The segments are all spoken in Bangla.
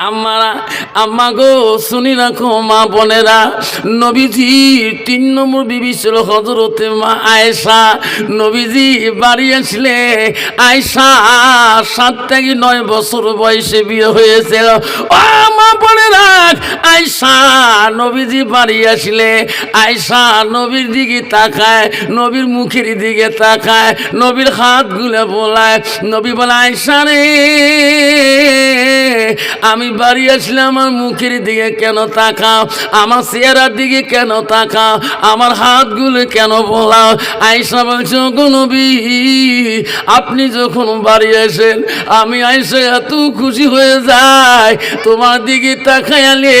আম্মা গো শুনি রাখো মা বোনেরা, নবীজির 3 নম্বর বিবি ছিল হযরতে মা আয়েশা। নবীজি বাড়ি আসলে আয়েশা 7 থেকে 9 বছর বয়সে বিয়ে হয়েছিল। ও মা বোনেরা, আয়েশা নবীজি বাড়ি আসলে আয়েশা নবীর দিকে তাকায়, নবীর মুখের দিকে তাকায়, নবীর হাতগুলো বোলায়। নবী বলে, আয়েশা রে, আমি বাড়ি আসলে আমার মুখের দিকে কেন তাকাও, আমার চেহারার দিকে কেন তাকাও, আমার হাতগুলো কেন বোলাও? আয়েশা বলছে, গো নবী, আপনি যখন বাড়ি আসেন আমি আয়েশা এত খুশি হয়ে যাই, তোমার দিকে তাকাইলে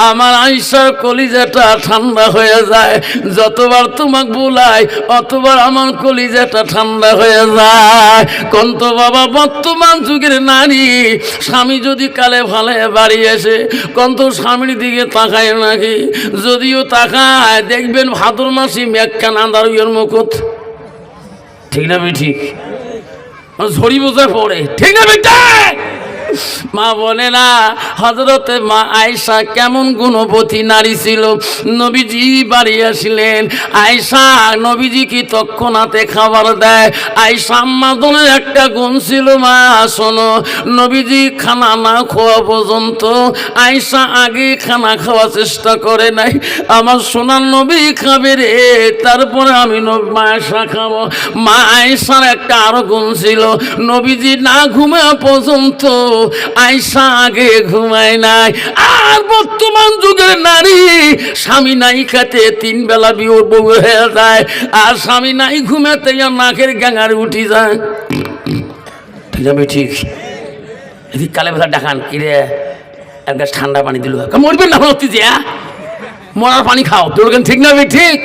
আমার আয়েশার কলিজাটা ঠান্ডা হয়ে যায়। যতবার তোমাকে বলাই অতবার আমার কলিজাটা ঠান্ডা হয়ে যায়। কন্ত বাবা, বর্তমান যুগের নারী স্বামী যদি কালে ভালে বাড়ি এসে কন্ত স্বামীর দিকে তাকায় নাকি? যদিও তাকায় দেখবেন ভাদর মাসি মেঘখান আন্দারুয়ের মুখত, ঠিক না ঠিক? ঝড়ি বোঝা পড়ে, ঠিক না বেটা? মা বলে না, হযরতে মা আয়েশা কেমন গুণবতী নারী ছিল। নবীজি বাড়ি আসলেন, আয়েশা নবীজি কি তৎক্ষণাতে খাবার দেয়? আয়েশা আম্মাদের একটা গুণ ছিল, মা শোনো, নবীজি খানা না খাওয়া পর্যন্ত আয়েশা আগে খানা খাওয়ার চেষ্টা করে নাই। আমার সোনার নবী খাবে রে, তারপরে আমি মা আয়েশা খাবো। মা আয়েশার একটা আরো গুণ ছিল, নবীজি না ঘুমায় পর্যন্ত আয়েশা আগে ঘুমায় নাই। আর বর্তমান যুগের নারী স্বামী নাই খাতে 3 বেলা বিয়ে বউ হয়ে যায়, আর স্বামী নাই ঘুমাতে নাকের গাঙার উঠি যায়, ঠিক আছে ঠিক? এদিক কালে বেলা দেখান কিরে এক গাছ ঠান্ডা পানি দিল, মরবেন না হচ্ছে যে মরার পানি খাও, তোর ঠিক না ঠিক?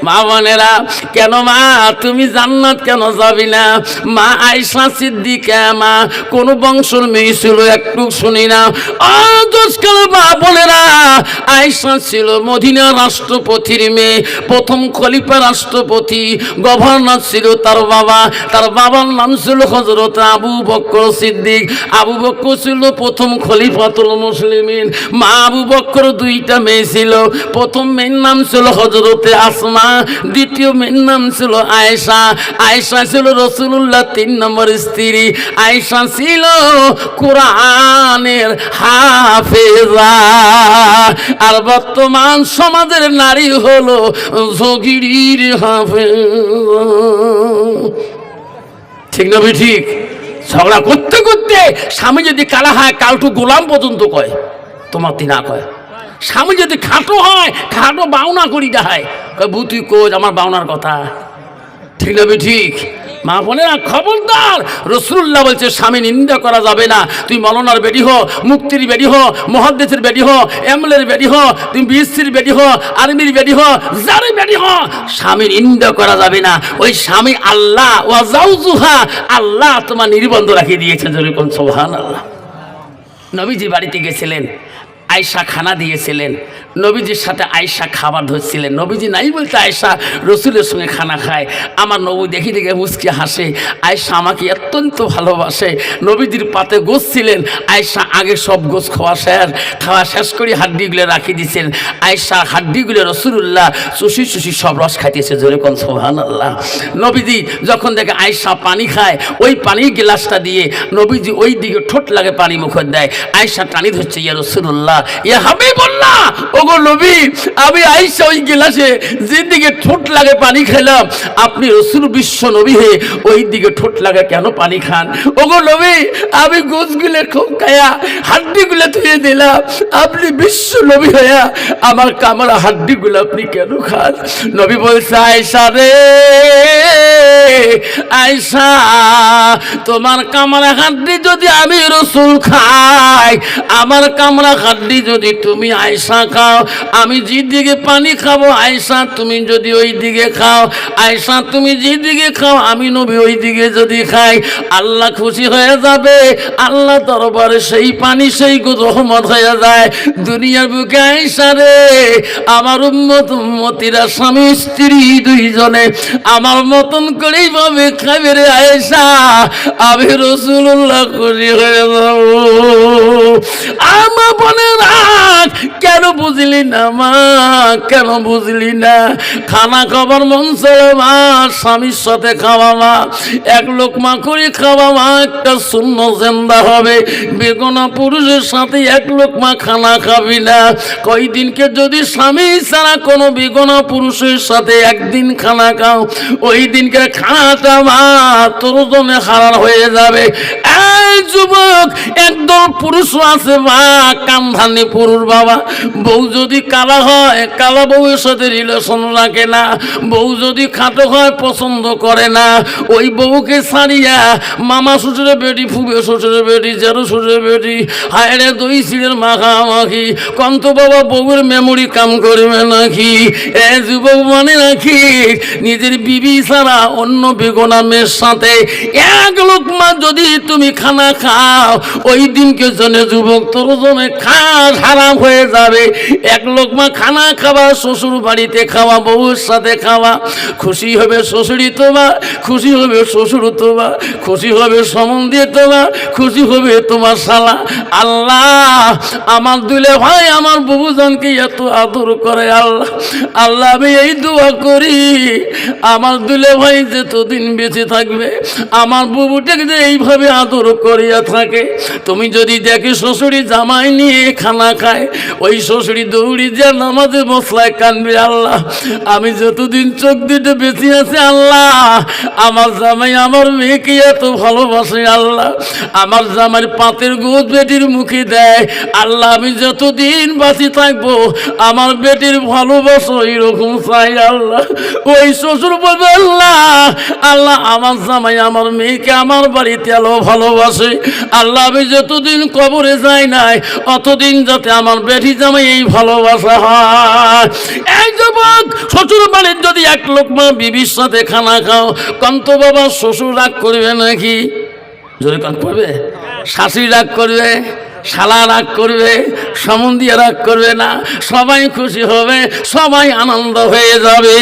মা বোনেরা, কেন মা তুমি জান্নাত কেন যাবি না? মা আয়েশা সিদ্দিকা মা কোন বংশের মেয়ে ছিল একটু শুনি না। আজকাল মা বোনেরা, আয়েশা ছিল মদিনা রাষ্ট্রপতির মেয়ে, প্রথম খলিফা রাষ্ট্রপতি গভর্নর ছিল তার বাবা। তার বাবার নাম ছিল হযরত আবু বকর সিদ্দিক। আবু বকর ছিল প্রথম খলিফাতুল মুসলিমিন। মা আবু বকর 2টা মেয়ে ছিল, প্রথম মেয়ের নাম ছিল হযরতে আসমা, দ্বিতীয় মেয়ের নাম ছিল আয়েশা। আয়েশা ছিল রাসূলুল্লাহ 3 নম্বর স্ত্রী। আয়েশা ছিল কোরআনের হাফেজা। আর বর্তমান সমাজের নারী হলো জগিরির হাফেজা, ঠিক না ঠিক? ঝগড়া করতে করতে স্বামী যদি কালা হয় কালটু গোলাম পর্যন্ত কয়, তোমার তিনা কয়। স্বামী যদি খাটো হয় খাটো বাউনা করি দেখায়, কয় বুতুই কোচ আমার বাউনার কথা, ঠিক না ঠিক? মা বোনেরা খবরদার, রাসূলুল্লাহ বলছে স্বামী নিন্দা করা যাবে না। তুই মৌলানার বেটি হো, মুফতির বেটি হো, মুহাদ্দিসের বেটি হো, এমএলএর বেটি হো, তুমি বিএসসির বেটি হো, আর্মির বেটি হো, যার বেটি হো, স্বামী নিন্দা করা যাবে না। ওই স্বামী আল্লাহ, ওয়া যাওজুহা, আল্লাহ তোমার নির্বন্ধ রাখিয়ে দিয়েছে, যেরকম সুবহানাল্লাহ। নবীজি বাড়িতে গেছিলেন, আয়েশা খানা দিয়েছিলেন, নবীজির সাথে আয়েশা খাবার ধরছিলেন। নবীজি নাই বলতে আয়েশা রসুলের সঙ্গে খানা খায়। আমার নবী দেখি দেখে মুচকি হাসে, আয়েশা আমাকে অত্যন্ত ভালোবাসে। নবীজির পাতে গোছ ছিলেন, আয়েশা আগে সব গোছ খাওয়া শেষ করে হাড্ডিগুলো রাখি দিয়েছেন। আয়েশা হাড্ডিগুলো রসুলুল্লাহ চুষি চুষি সব রস খাইতেছে, জোরে কোন সুবহানাল্লাহ। নবীজি যখন দেখে আয়েশা পানি খায়, ওই পানির গ্লাসটা দিয়ে নবীজি ওই দিকে ঠোঁট লাগে পানি মুখে দেয়। আয়েশা টানি ধরছে, ইয়া রসুলুল্লাহ, ইয়া হাবিবুল্লাহ, ওগো নবী, আমি আয়েশা ওই গ্লাসে যেদিকে ঠোঁট লাগে পানি খেলাম, আপনি রসুল বিশ্ব নবী হয়ে ওই দিকে ঠোঁট লাগে কেন পানি খান? ওগো নবী, আমি গোছগুলো খুব খায়া হাড্ডিগুলো ধুয়ে দিলাম, আপনি বিশ্ব নবী হইয়া আমার কামড়া হাড্ডিগুলো আপনি কেন খান? নবী বলছে, আয়েশা রে, আয়েশা, তোমার কামড়া হাড্ডি যদি আমি রসুল খাই, আমার কামড়া হাড্ডি যদি তুমি আয়েশা খাও, আমি যেদিকে পানি খাবো আয়েশা তুমি যদি ওই দিকে খাও, আয়েশা তুমি যেদিকে খাও আমি নবী ওই দিকে যদি খাই, আল্লাহ খুশি হয়ে যাবে। আল্লাহ দরবারে সেই পানি সেই রহমত হয়ে যায়। দুনিয়ার বুকে আয়েশা রে, আমার উম্মতিরা স্বামী স্ত্রী 2জনে আমার মতন করেই ভাবে খাবে রে আয়েশা, আমি রাসূলুল্লাহ খুশি হয়ে যাব। বনে রাখ, কেন বুঝলি না মা, কেন বুঝলি না? খানা খাবার মন চলে মা, স্বামীর সাথে খাওয়া মা, এক লোকমা করে খাওয়া মা, একটা শূন্য জিন্দা হবে। বেগনা পুরুষের সাথে এক লোকমা খানা খাবি না। কয়দিনকে যদি স্বামী ছাড়া কোনো বেগনা পুরুষের সাথে একদিন খানা খাও, ওই দিনকে খানাটা মা তোর জন্য হারাম হয়ে যাবে। এই যুবক, একদল পুরুষ আছে মা, কামধানি পুরুষ বাবা। বউ যদি কালা হয়, কালা বউয়ের সাথে রিলেশন রাখে না। বউ যদি খাটো হয়, পছন্দ করে না। ওই বউকে ছাড়িয়া মামা শ্বশুরের বেটি, ফুবে শ্বশুরের বেটি, জেরো শ্বশুরের বেটি, হায়রে দই সিলের মাখামাখি। কন্ত বাবা বউয়ের মেমোরি কাম করবে নাকি? এ যুবক মনে রাখি, নিজের বিবি ছাড়া অন্য বেগনা মেয়ের সাথে এক লোকমা যদি তুমি খানা খাও, ওই দিনকে জন্য যুবক তোর জন্য খাস হারাম হয়ে যাবে। এক লোকমা খানা খাওয়া, শ্বশুর বাড়িতে খাওয়া, বউর সাথে খাওয়া, খুশি হবে শ্বশুরি তোমার, খুশি হবে শ্বশুর তোমার, খুশি হবে সম্বন্ধে তোমার, খুশি হবে তোমার শালা। আল্লাহ আমার দুলে ভাই আমার বুবুজনকে এত আদর করে আল্লাহ, আল্লাহ আমি এই দোয়া করি আমার দুলে ভাই যতদিন বেঁচে থাকবে, আমার বুবুটাকে যে এইভাবে আদর করিয়া থাকে। তুমি যদি দেখে শ্বশুরি জামাই নিয়ে খানা খায়, ওই শ্বশুরি দৌড়ি যে নামাজে মশলায় কানবে, আল্লাহ আমি যতদিন চোখ দিতে বেঁচে আছি আল্লাহ, আমার জামাই আমার মেয়েকে এত ভালোবাসে আল্লাহ, আমার জামাই পাতের গোদ বেটির মুখে দেয় আল্লাহ, আমি যতদিন বাঁচি থাকবো আমার বেটির ভালোবাসো এরকম চাই আল্লাহ। ওই শ্বশুর বলবে আল্লাহ, আল্লাহ আমার জামাই আমার মেয়েকে আমার বাড়িতে আলো ভালোবাসে আল্লাহ, আমি যতদিন কবরে যাই নাই অতদিন যাতে আমার বেটি জামাই এই ভালোবাসা হয়। এই যুবক, শ্বশুর বাড়ির যদি এক লোকমা বিবির সাথে খানা খাও, কন্ত বাবা শ্বশুর রাগ করবে নাকি? জোরে কান করবে? শাশুড়ি রাগ করবে, শালা রাগ করবে, সম্বন্ধীয় রাগ করবে না, সবাই খুশি হবে, সবাই আনন্দ হয়ে যাবে।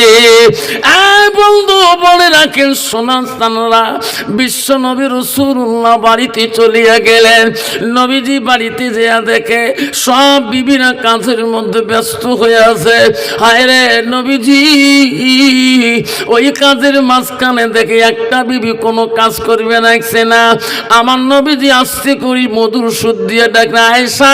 বন্ধু বলে রাখেন সোনাস্তানরা, বিশ্ব নবী রাসূলুল্লাহ বাড়িতে চলিয়া গেলেন। নবীজি বাড়িতে যেয়া দেখে সব বিবিরা কাজের মধ্যে ব্যস্ত হয়ে আছে। হায় রে নবীজি ওই কাজের মাঝখানে দেখে একটা বিবি কোনো কাজ করবে নাকছে না। আমার নবীজি আসতে করি মধুর সুদ দিয়ে ডাকে, আয়েশা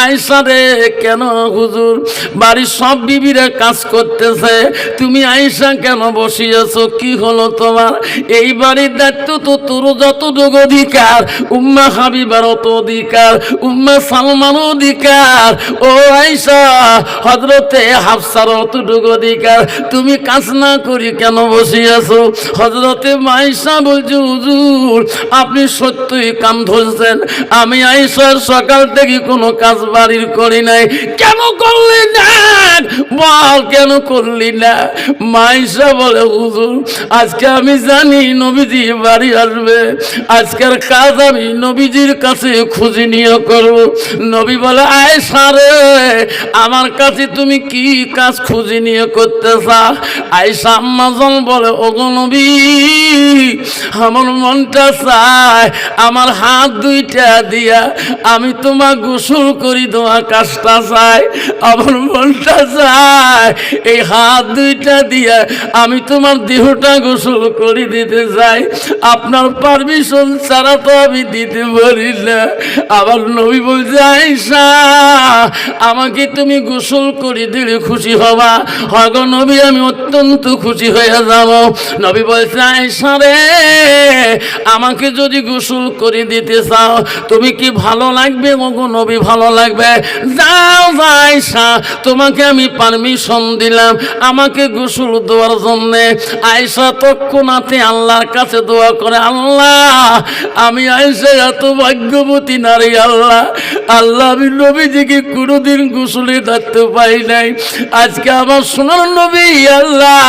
আয়েশা রে, কেন হুজুর বাড়ির সব বিবিরা কাজ করতেছে, তুমি আয়েশা কেন বসিয়েছো, কি হলো তোমার? এই বাড়ির দায়িত্ব তো তোর যতটুকু অধিকার, উম্মা হাবিবার অত অধিকার, উম্মা সালমান অধিকার, ও আয়েশা হযরতে হাফসার অতটুকু অধিকার, তুমি কাজ না করি কেন বসিয়েছো? হযরতে আয়েশা বলছে হুজুর আপনি সত্যই কাম ধরছেন, আমি আয়েশার সকাল থেকে কোনো কাজ বাড়ির করি নাই। কেন করলি না বল, কেন করলি না? মাইশা বলে হুজুর আজকে আমি জানি নবীজি বাড়ি আসবে, আজকের কাজ আমি নবীজির কাছে খুঁজে নিয়ে করব। নবী বলে আয়েশা রে, আমার কাছে তুমি কি কাজ খুঁজে নিয়ে করতে চাও? আয়েশা আম্মাজান বলে ওগো নবী, আমার মনটা চায় আমার হাত দুইটা দিয়া আমি তোমার গোসল করি, তোমার কাজটা চাই, আমার মনটা চায় এই হাত দুইটা দিয়া আমি তোমার দেহটা গোসল করে দিতে চাই, আপনার পারমিশন ছাড়া তো আমি দিতে পারি না। আমার নবী বলছে আয়েশা আমাকে তুমি গোসল করে দিলে খুশি হবা? হয় গো নবী আমি অত্যন্ত খুশি হয়ে যাব। নবী বলছে আয়েশা রে, আমাকে যদি গোসল করে দিতে চাও তুমি কি ভালো লাগবে? ওগো নবী ভালো লাগবে, যাও আয়েশা তোমাকে আমি পারমিশন দিলাম আমাকে গোসল দেওয়ার জন্য। আয়েশা তৎক্ষণাৎ আল্লাহর কাছে দোয়া করে, আল্লাহ আমি আয়েশা এত ভাগ্যবতী নারী, আল্লাহ আল্লাহ আমি নবীজিকে কোনোদিন গোসলে থাকতে পাই নাই, আজকে আমার সোনার নবী আল্লাহ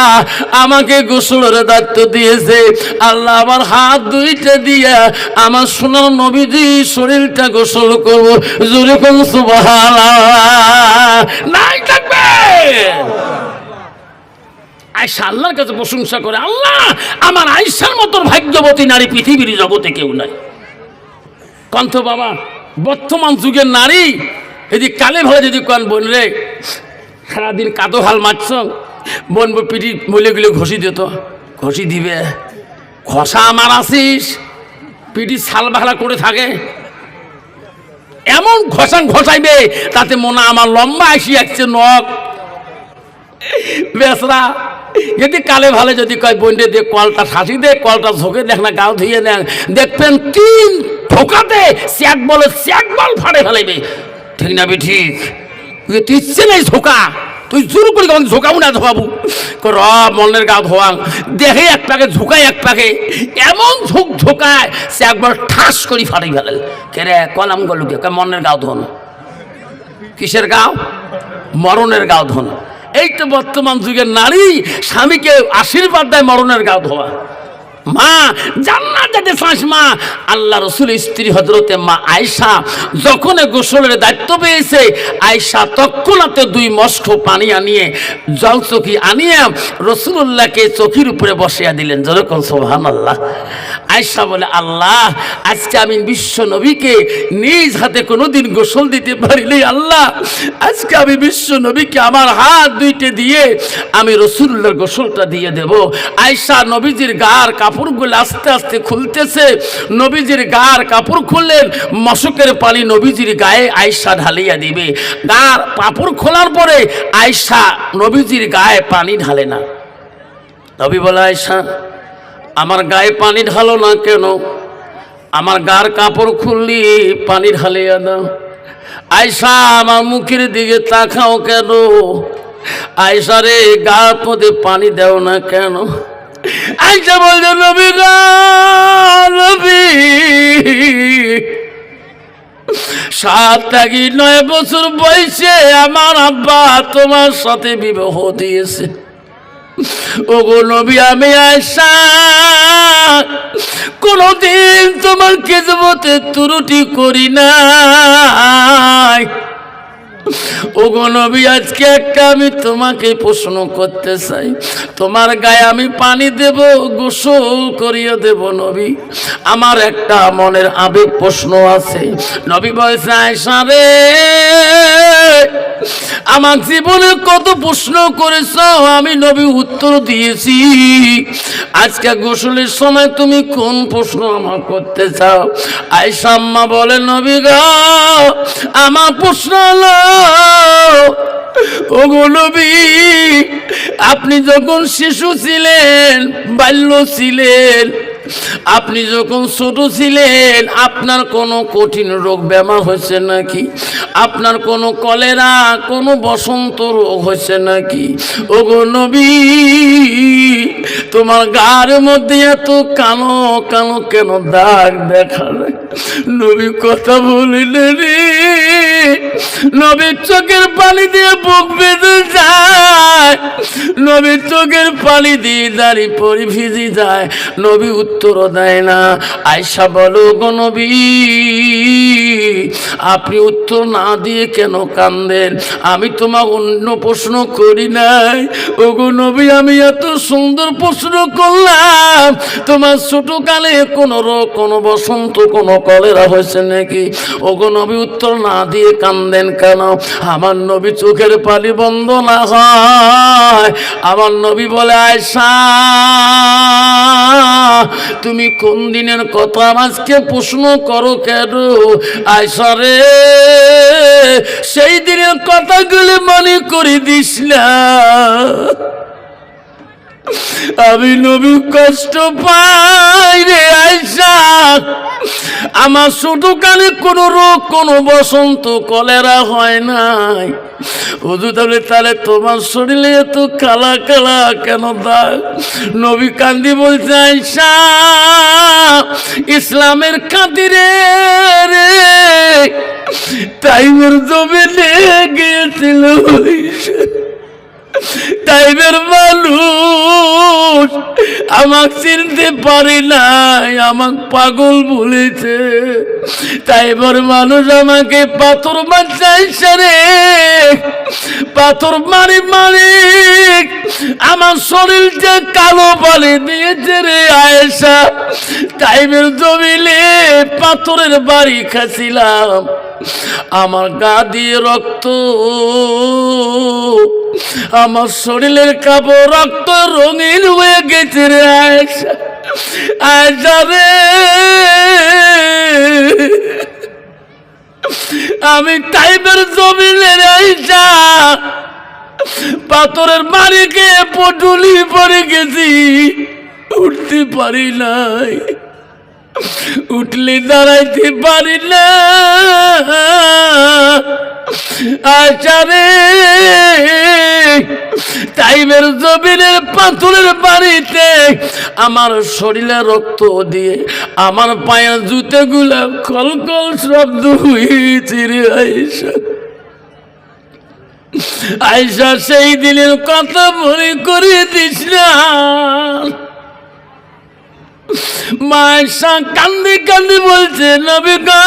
আমাকে গোসলের দায়িত্ব দিয়েছে, আল্লাহ আমার হাত দুইটা দিয়া আমার সোনার নবীজি শরীরটা গোসল করবো। জোরে কোন সুবহানাল্লাহ নাই থাকবে। আয়েশা আল্লাহর কাছে প্রশংসা করে, আল্লাহ আমার আয়েশার মতো ভাগ্যবতী নারী পৃথিবীর জগতে কেউ নাই। কণ্ঠ বাবা বর্তমান যুগের নারী যদি কালে ভালো যদি কন বোন রে সারাদিন কাদো হাল মারছ বোন পিঠি মহিলাগুলো ঘষি দিত, ঘষি দিবে, ঘষা আমার আসিস পিঠি ছাল বাহলা করে থাকে, এমন ঘষান ঘষাইবে তাতে মনে আমার লম্বা আসি আসছে নখ বেসরা। যদি কালে ভালো যদি কয় বোনরে দিয়ে কলটা শাসি দে, কলটা ঝোঁকে দেখ না, গাও ধুয়ে নেন, দেখবেন 3 ঢোকাতে স্যাক বল ফাড়ে ফেলাইবে। ঠিক না বে ঠিক? তুই ইচ্ছে নেই ঝোঁকা, তুই জোর করি কখন ঝোঁকাবো না ধোয়াবো মনের গা ধোয়াং দেখে এক পাকে ঝোঁকায় এক পাকে এমন ঝোঁকায় সে একবার ঠাস করি ফাটাই ফেলে। কে রে কলাম গলুকে মনের গাও ধন, কিসের গাও? মরণের গাও ধন। এই তো বর্তমান যুগের নারী স্বামীকে আশীর্বাদ দেয় মরণের গাও ধোয়া। মা জান্নাত যেতে চাস মা, আল্লাহ রসুল স্ত্রী হজরতে মা আয়েশা যখন গোসলের দায়িত্ব পেয়েছে, আয়েশা তৎক্ষণাতে 2 মস্ক পানি আনিয়ে জল চকি আনিয়ে রসুল্লাহকে চকির উপরে বসিয়া দিলেন। যেরকম সুবহানাল্লাহ। আয়েশা বলে আল্লাহ আজকে আমি বিশ্ব নবীকে নিজ হাতে কোনোদিন গোসল দিতে পারিনি, আল্লাহ আজকে আমি বিশ্ব নবীকে আমার হাত 2টা দিয়ে আমি রসুল্লাহর গোসলটা দিয়ে দেব। আয়েশা নবীজির গার কাপড়গুলো আস্তে আস্তে খুলতেছে, নবীজির গার কাপড় খুললেন, মশকের পানি নবীজির গায়ে আয়েশা ঢালিয়া দিবে। গার কাপড় খোলার পরে আয়েশা নবীজির গায়ে পানি ঢালে না। নবী বলে আয়েশা আমার গায়ে পানি ঢালো না কেন? আমার গার কাপড় খুললি পানি ঢালিয়া দাও। আয়েশা আমার মুখের দিকে তাকাও কেন? আয়েশা রে গার মধ্যে পানি দাও না কেন? আয়েশা বলছে নবী গো নবী 7 থেকে 9 বছর বয়সে আমার আব্বা তোমার সাথে বিবাহ দিয়েছে। ওগো নবী আমি আয়েশা কোনদিন তোমার খেদমতে ত্রুটি করি নাই। ওগো নবী আজকে একটা আমি তোমাকে প্রশ্ন করতে চাই, তোমার গায়ে আমি পানি দেব, গোসল করিয়ে দেব নবী, আমার একটা মনের আবেগ প্রশ্ন আছে। নবী বলছে আয়েশা রে আমার জীবনে কত প্রশ্ন করেছ, আমি নবী উত্তর দিয়েছি, আজকে গোসলের সময় তুমি কোন প্রশ্ন আমার করতে চাও? আয়েশা আম্মা বলে নবী গো আমার প্রশ্ন হলো ওগো নবী আপনি যখন শিশু ছিলেন, বাল্য ছিলেন, আপনি যখন ছোট ছিলেন আপনার কোনো কঠিন রোগ বেমার হয়েছে নাকি? আপনার কোনো কলেরা কোনো বসন্ত রোগ হয়েছে নাকি? ওগো নবী তোমার গার মধ্যে এত কালো কালো কেন দাগ দেখা যায়? নবী কথা বলিলেন রে, নবীর চোখের পানি দিয়ে বুক বেঁধে যায়, নবীর চোখের পানি দিয়ে দাড়ি পরি ভিজে যায়, নবী উত্তরও দেয় না। আয়েশা বলো গো নবী আপনি উত্তর না দিয়ে কেন কান্দেন? আমি তোমার অন্য প্রশ্ন করি নাই। ওগো নবী আমি এত সুন্দর প্রশ্ন করলাম, তোমার ছোটকালে কোনো রোগ কোনো বসন্ত কোনো কলেরা হয়েছে নাকি? ওগো নবী উত্তর না দিয়ে কান্দেন কেন? আমার নবী চোখের পানি বন্ধ না হয়, আমার নবী বলে আয়েশা তুমি কোন দিনের কথা আজকে প্রশ্ন করো কেন? আয়েশা রে সেই দিনের কথাগুলো মনে করে দিস না, আমি নবী কষ্ট পাই রে আয়েশা। আমার ছোটকালে কোনো রোগ কোনো বসন্ত কলেরা হয় নাই। হুজুর তাহলে তোমার শরীরে এত কালা কালা কেন দাগ? নবী কান্দি বলছে আয়েশা ইসলামের খাতিরে রে টাইমের জমিনে গিয়েছিল টাইপের মানুষ আমাকে চিনতে পারে নাই, আমাকে পাগল বলেছে। টাইপের মানুষ আমাকে পাথর মারছে রে, পাথর মারি মারি আমার শরীরটা কালো পানি দিয়েছে রে আয়েশা। টাইপের জমিলে পাথরের বাড়ি খাচ্ছিলাম, আমার গা দিয়ে রক্ত, আমার শরীরের কাপড় রক্ত রঙিন হয়ে গেছে রে আয়েশা। আয়েশা রে, আমি টাইপের জমিনের আয়েশা পাথরের বাড়িকে পটুলি পড়ে গেছি, উঠতে পারি নাই, উঠলে দাঁড়াইতে পারি না। আচারে টাইমের জমিনের পাথরের বাড়িতে আমার শরীরে রক্ত দিয়ে আমার পায়ের জুতোগুলা কলকল শব্দ হয়েছে রে আয়েশা। আয়েশা, সেই দিনের কথা মনে করে দিস না। মা আয়েশা কান্দে কান্দে বলছে, নবী গো,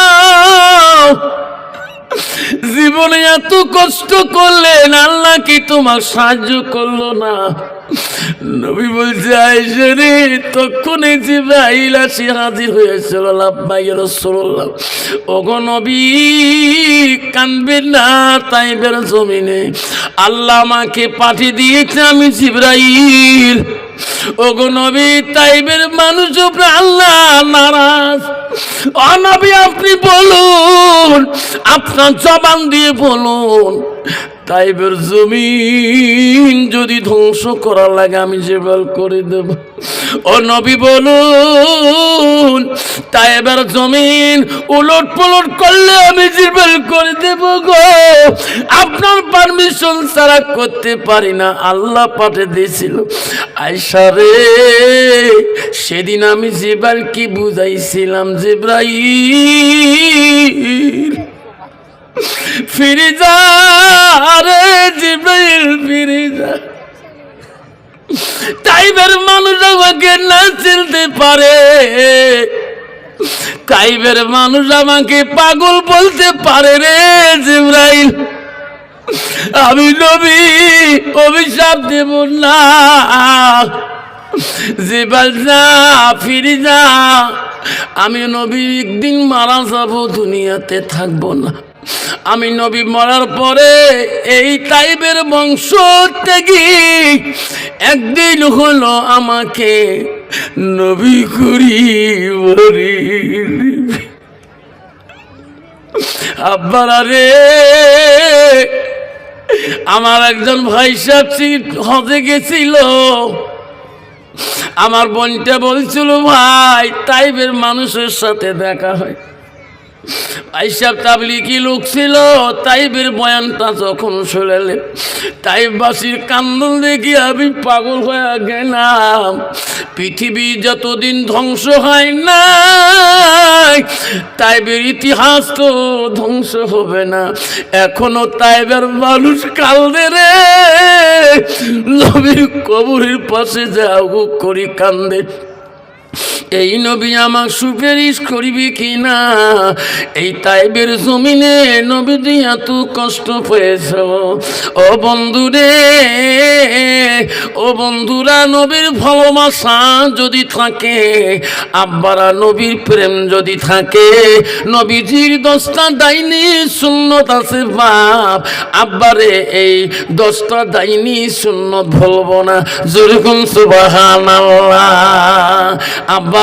জীবনে এত কষ্ট করলেন, আল্লাহ কি তোমার সাহায্য করলো না? নবী বলছে, আয়েশা রে, তখনই জিবরাইল আসি হাজির হয়েছিল। লাব্বাইক ইয়া রাসূলুল্লাহ। ওগো নবী, কাঁদবেন না, তাইবের জমিনে আল্লাহ আমাকে পাঠিয়ে দিয়েছে, আমি জিবরাইল। ওগো নবী, তাইবের মানুষ উপরে আল্লাহ নারাজ। ও নবী, আপনি বলুন, আপনার জবান দিয়ে বলুন, তাইবের জমিন যদি ধ্বংস করা লাগে আমি জেবাল করে দেব। ও নবী বলুন, তাইবের জমিন উলট পুলট করলে আমি জেবাল করে দেব গো। আপনার পারমিশন ছাড়া করতে পারি না, আল্লাহ পাঠিয়ে দিয়েছিল। আয়েশা রে, সেদিন আমি জেবাল কি বুঝাইছিলাম, জিবরাইল ফিরে যা রে, জিবরাইল ফিরে যা। তাইবের মানুষ আমাকে না চিনতে পারে, তাইবের মানুষ আমাকে পাগল বলতে পারে রে জিবরাইল। আমি নবী অভিশাপ দেব না, জিবরাইল যা, ফিরে যা। আমি নবী একদিন মারা যাব, দুনিয়াতে থাকবো না। আমি নবী মরার পরে এই তাইবের বংশ থেকে একদিন হলো আমাকে নবী করি বলি। আব্বারা রে, আমার একজন ভাই সাহেব হজে গেছিল, আমার বোনটা বলছিল, ভাই তাইবের মানুষের সাথে দেখা হয়। আইসাব তাবলিগি লোক ছিল, তাইবের বয়ানটা যখন শুনলেন, তাইববাসীর কান্দন দেখি আমি পাগল হয়ে গেলাম। পৃথিবী যতদিন ধ্বংস হয় না, তাইবের ইতিহাস তো ধ্বংস হবে না। এখনো তাইবের মানুষ কান্দে রে, নবীর কবরের পাশে যাও করি কান্দে। এই নবী আমার সুপারিশ করিবি কিনা? এই তাইবের জমিনে নবী দিয়া তু কষ্ট পেয়েছ। ও বন্ধুরে, ও বন্ধুরা, নবীর ভালোবাসা যদি থাকে, আব্বারা নবীর প্রেম যদি থাকে, নবীজির 10টা ডাইনি সুন্নত আছে বাপ। আব্বারে এই 10টা ডাইনি সুন্নত ভুলবো না, যেরকম সুবহানাল্লাহ। আব্বারে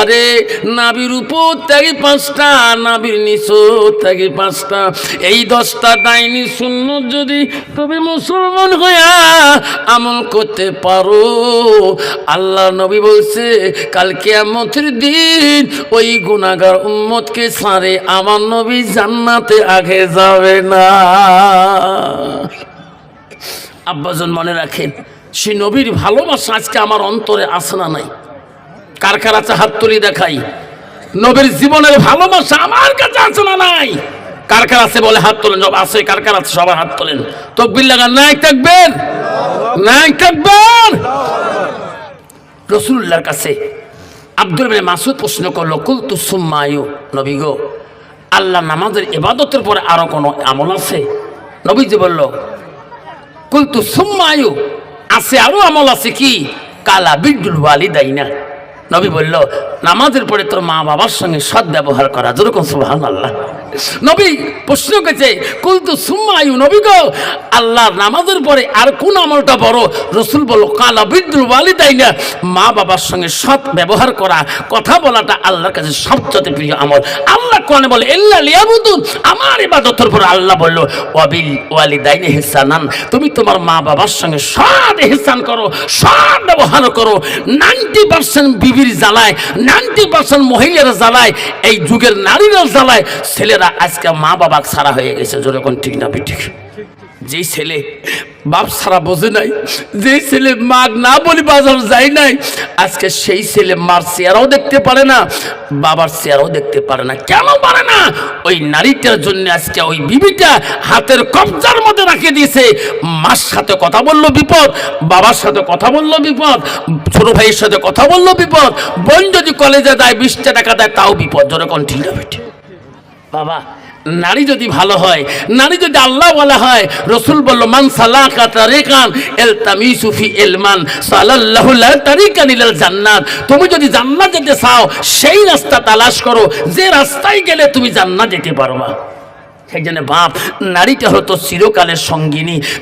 নাবির উপর থেকে 5টা, নাবির নিচু থেকে 5টা, এই 10টা ডাইনি সুন্নত যদি তুমি মুসলমান হইয়া আমল করতে পারো, আল্লাহ নবী বলছে কাল কিয়ামতের দিন ওই গুনাহগার উম্মতকে ছাড়ে আমার নবী জান্নাতে আগে যাবে না। আব্বাজন মনে রাখেন, সে নবীর ভালোবাসা আজকে আমার অন্তরে আসে না নাই? কার কার আছে হাত তুলি দেখাই। নবীর জীবনের ভালোবাসা আমার কাছে আছে না নাই? কার কার আছে বলে হাত তোলেন। আছে, কার কার আছে সবার হাত তোলেন। তাকবীর লাগান, নাই তাকবীর। নাই তাকবীর। রাসূলুল্লাহর কাছে আব্দুল ইবনে মাসউদ প্রশ্ন করলো, কুলতু সুম্মা আয়ু, নবী গো, আল্লাহ নামাজের ইবাদতের পরে আরো কোনো আমল আছে? নবীজি বলল, কুলতু সুম্মা আয়ু, আছে আরো আমল আছে কি? কালা বিরুল ওয়ালিদাইনা, নবী বলল, নামাজের পরে তোর মা বাবার সঙ্গে সৎ ব্যবহার করা। যেরকম সুবহানাল্লাহ। নবী প্রশ্ন করেছে, কুলতু সুম্মা আয়ু, নবী গো, আল্লাহর নামাজের পরে আর কোন আমলটা বড়? রাসূল বলল, কালা বিরুল ওয়ালিদাইনা, মা বাবার সঙ্গে সৎ ব্যবহার করা, কথা বলাটা আল্লাহর কাছে সবচেয়ে প্রিয় আমল। আল্লাহ কোরআনে বলে, ইল্লা লিয়াবুদুন, আমার ইবাদতের পর আল্লাহ বলল, ওয়াবিল ওয়ালিদাইনি ইহসানান, তুমি তোমার মা বাবার সঙ্গে সৎ ইহসান করো, সৎ ব্যবহার করো। 90% বিবির জ্বালায়, 90% মহিলারা জ্বালায়, এই যুগের নারীরা জ্বালায়, ছেলেরা আজকে মা বাবা ছাড়া হয়ে গেছে। যেরকম ঠিক না ঠিক? যেই ছেলে বাপ ছাড়া বোঝে নাই, যেই ছেলে মা না বলি বাজার যায় নাই, আজকে সেই ছেলে মার চেহারাও দেখতে পারে না, বাবার চেহারাও দেখতে পারে না। কেন পারে না? ওই নারীটার জন্য আজকে ওই বিবিটা হাতের কবজার মধ্যে রাখে দিয়েছে। মার সাথে কথা বললো বিপদ, বাবার সাথে কথা বললো বিপদ, ছোট ভাইয়ের সাথে কথা বললো বিপদ, বোন যদি কলেজে দেয় 20টা টাকা দেয় তাও বিপদ। যেরকম ঠিক না বেটি? বাবা, নারী যদি ভালো হয়, নারী যদি আল্লাহ বলা হয়, রাসূল বলল, মান সালাকা তারিকান ইলতামিসু ফি ইলমান সালাল্লাহু লা তারিকান ইলাল জান্নাত। তুমি যদি জান্নাত যেতে চাও, সেই রাস্তা তালাশ করো, যে রাস্তায় গেলে তুমি জান্নাত যেতে পারবা। সেই জন্য বাপ, নারীটা হতো চিরকালের সঙ্গিনী,